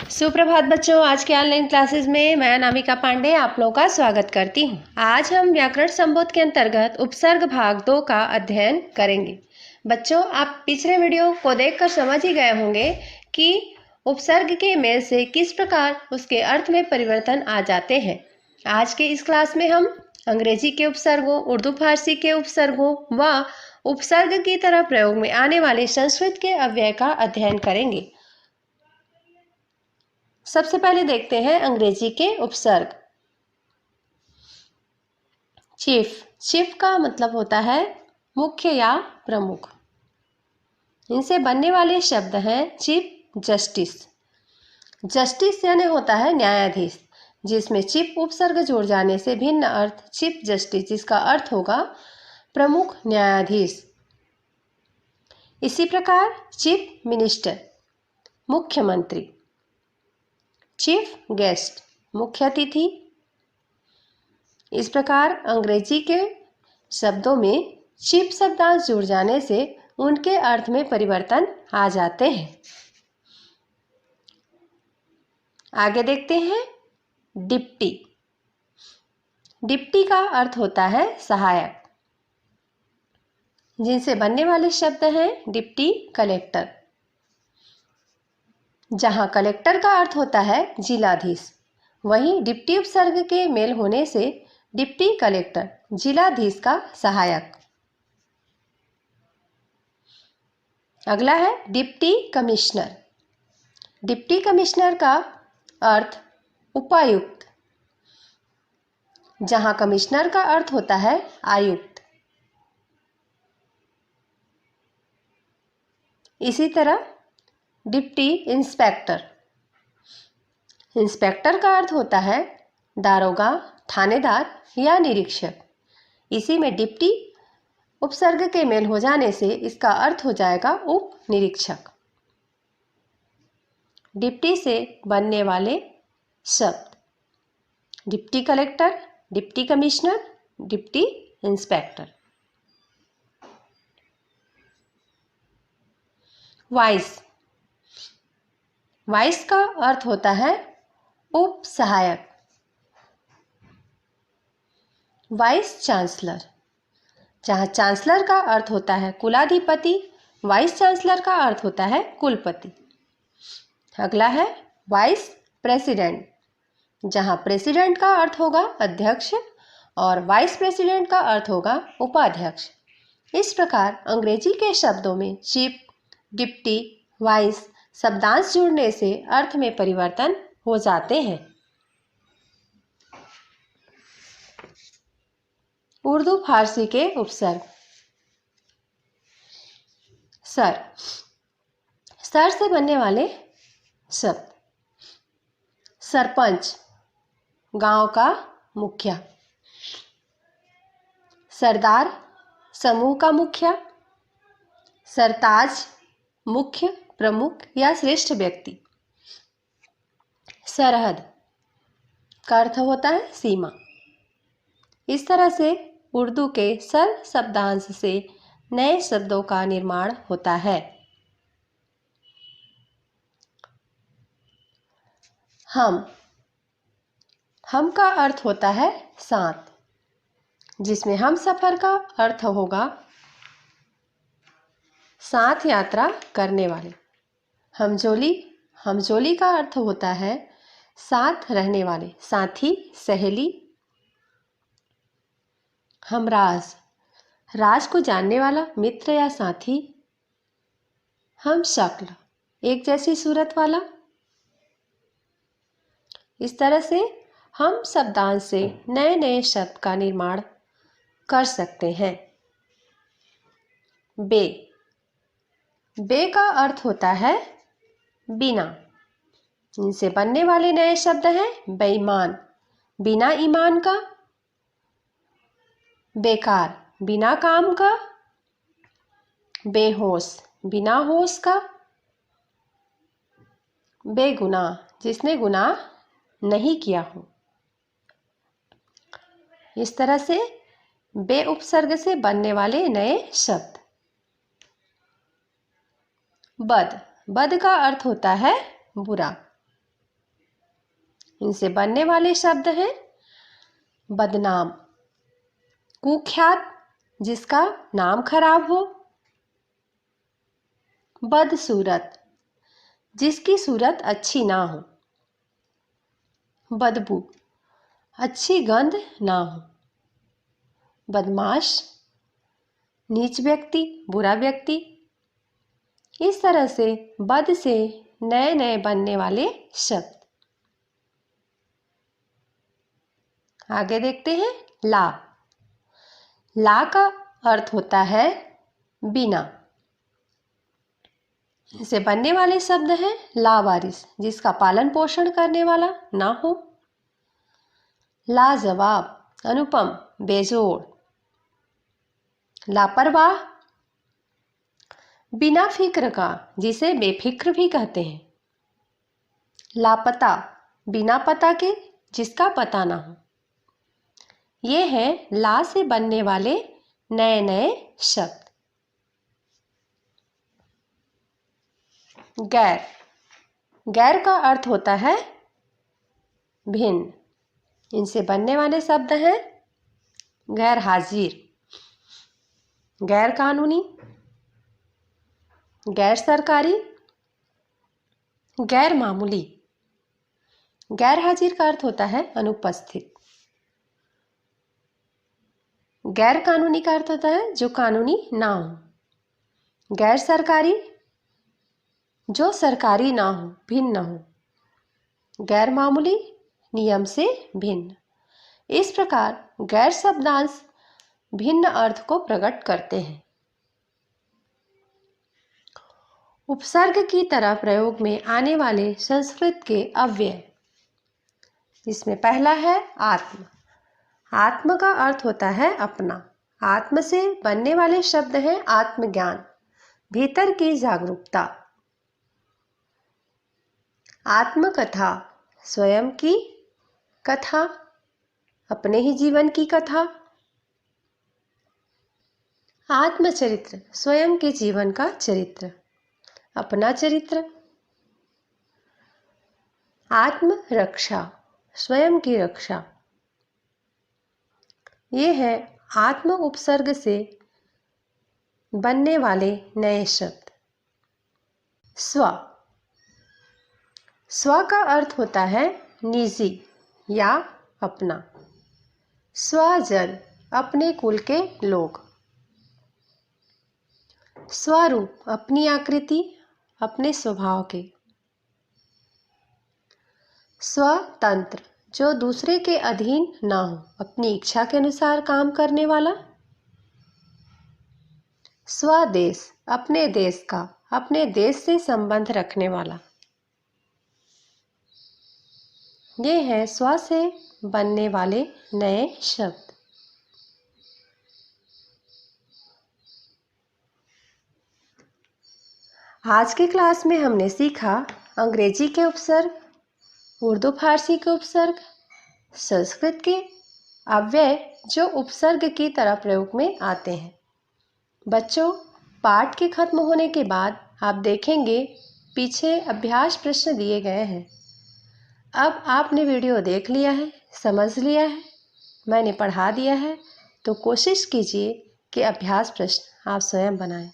सुप्रभात बच्चों, आज के ऑनलाइन क्लासेस में मैं अनामिका पांडे आप लोगों का स्वागत करती हूँ। आज हम व्याकरण संबोध के अंतर्गत उपसर्ग भाग 2 का अध्ययन करेंगे। बच्चों, आप पिछले वीडियो को देखकर समझ ही गए होंगे कि उपसर्ग के मेल से किस प्रकार उसके अर्थ में परिवर्तन आ जाते हैं। आज के इस क्लास में हम अंग्रेजी के उपसर्गों, उर्दू फारसी के उपसर्गों व उपसर्ग की तरह प्रयोग में आने वाले संस्कृत के अव्यय का अध्ययन करेंगे। सबसे पहले देखते हैं अंग्रेजी के उपसर्ग। चीफ। चीफ का मतलब होता है मुख्य या प्रमुख। इनसे बनने वाले शब्द हैं चीफ जस्टिस। जस्टिस यानी होता है न्यायाधीश, जिसमें चीफ उपसर्ग जोड़ जाने से भिन्न अर्थ चीफ जस्टिस, जिसका अर्थ होगा प्रमुख न्यायाधीश। इसी प्रकार चीफ मिनिस्टर मुख्यमंत्री, चीफ गेस्ट मुख्य अतिथि। इस प्रकार अंग्रेजी के शब्दों में चीफ शब्दांश जुड़ जाने से उनके अर्थ में परिवर्तन आ जाते हैं। आगे देखते हैं डिप्टी। डिप्टी का अर्थ होता है सहायक, जिनसे बनने वाले शब्द हैं डिप्टी कलेक्टर। जहां कलेक्टर का अर्थ होता है जिलाधीश, वहीं डिप्टी उपसर्ग के मेल होने से डिप्टी कलेक्टर जिलाधीश का सहायक। अगला है डिप्टी कमिश्नर। डिप्टी कमिश्नर का अर्थ उपायुक्त, जहां कमिश्नर का अर्थ होता है आयुक्त। इसी तरह डिप्टी इंस्पेक्टर। इंस्पेक्टर का अर्थ होता है दारोगा, थानेदार या निरीक्षक। इसी में डिप्टी उपसर्ग के मेल हो जाने से इसका अर्थ हो जाएगा उप निरीक्षक। डिप्टी से बनने वाले शब्द deputy collector, deputy commissioner, deputy inspector. Vice. Vice का अर्थ होता है उप सहायक। वाइस चांसलर, जहां चांसलर का अर्थ होता है कुलाधिपति, वाइस चांसलर का अर्थ होता है कुलपति। अगला है वाइस प्रेसिडेंट, जहां प्रेसिडेंट का अर्थ होगा अध्यक्ष और वाइस प्रेसिडेंट का अर्थ होगा उपाध्यक्ष। इस प्रकार अंग्रेजी के शब्दों में चीफ, डिप्टी, वाइस शब्दांश जुड़ने से अर्थ में परिवर्तन हो जाते हैं। उर्दू फारसी के उपसर्ग। सर। सर से बनने वाले शब्द सरपंच गांव का मुखिया, सरदार समूह का मुखिया, सरताज मुख्य, प्रमुख या श्रेष्ठ व्यक्ति। सरहद का अर्थ होता है सीमा। इस तरह से उर्दू के सर शब्दांश से नए शब्दों का निर्माण होता है। हम का अर्थ होता है साथ, जिसमें हम सफर का अर्थ होगा साथ यात्रा करने वाले। हमजोली का अर्थ होता है साथ रहने वाले, साथी, सहेली। हमराज, राज को जानने वाला मित्र या साथी। हम शक्ल, एक जैसी सूरत वाला। इस तरह से हम शब्दांश से नए नए शब्द का निर्माण कर सकते हैं। बे। बे का अर्थ होता है बिना। इनसे बनने वाले नए शब्द हैं बेईमान, बिना ईमान का। बेकार, बिना काम का। बेहोश, बिना होश का। बेगुनाह, जिसने गुनाह नहीं किया हो। इस तरह से बे उपसर्ग से बनने वाले नए शब्द। बद। बद का अर्थ होता है बुरा। इनसे बनने वाले शब्द हैं बदनाम, कुख्यात, जिसका नाम खराब हो, बदसूरत, जिसकी सूरत अच्छी ना हो, बदबू, अच्छी गंध ना हो, बदमाश, नीच व्यक्ति, बुरा व्यक्ति। इस तरह से बद से नए नए बनने वाले शब्द। आगे देखते हैं ला। ला का अर्थ होता है बिना। इसे बनने वाले शब्द हैं लावारिस, जिसका पालन पोषण करने वाला ना हो, लाजवाब, अनुपम, बेजोड़, लापरवाह, बिना फिक्र का, जिसे बेफिक्र भी कहते हैं, लापता, बिना पता के, जिसका पता ना हो। ये हैं ला से बनने वाले नए नए शब्द। गैर। गैर का अर्थ होता है भिन्न। इनसे बनने वाले शब्द हैं गैर हाजिर, गैर कानूनी, गैर सरकारी, गैर मामूली। गैर हाजिर का अर्थ होता है अनुपस्थित। गैर कानूनी का अर्थ होता है जो कानूनी ना हो। गैर सरकारी, जो सरकारी ना हो, भिन्न ना हो। गैर मामूली, नियम से भिन्न। इस प्रकार गैर शब्दांश भिन्न अर्थ को प्रकट करते हैं। उपसर्ग की तरह प्रयोग में आने वाले संस्कृत के अव्यय। इसमें पहला है आत्म। आत्म का अर्थ होता है अपना। आत्म से बनने वाले शब्द हैं आत्मज्ञान, भीतर की जागरूकता। आत्मकथा, स्वयं की कथा, अपने ही जीवन की कथा। आत्मचरित्र, स्वयं के जीवन का चरित्र, अपना चरित्र। आत्मरक्षा, स्वयं की रक्षा। ये है आत्म उपसर्ग से बनने वाले नए शब्द। स्व। स्व का अर्थ होता है निजी या अपना। स्वजन, अपने कुल के लोग। स्वरूप, अपनी आकृति, अपने स्वभाव के। स्वतंत्र, जो दूसरे के अधीन ना हो, अपनी इच्छा के अनुसार काम करने वाला। स्वदेश, अपने देश का, अपने देश से संबंध रखने वाला। ये हैं स्व से बनने वाले नए शब्द। आज की क्लास में हमने सीखा अंग्रेजी के उपसर्ग, उर्दू फारसी के उपसर्ग, संस्कृत के अव्यय जो उपसर्ग की तरह प्रयोग में आते हैं। बच्चों, पाठ के खत्म होने के बाद आप देखेंगे पीछे अभ्यास प्रश्न दिए गए हैं। अब आपने वीडियो देख लिया है, समझ लिया है, मैंने पढ़ा दिया है, तो कोशिश कीजिए कि अभ्यास प्रश्न आप स्वयं बनाएं।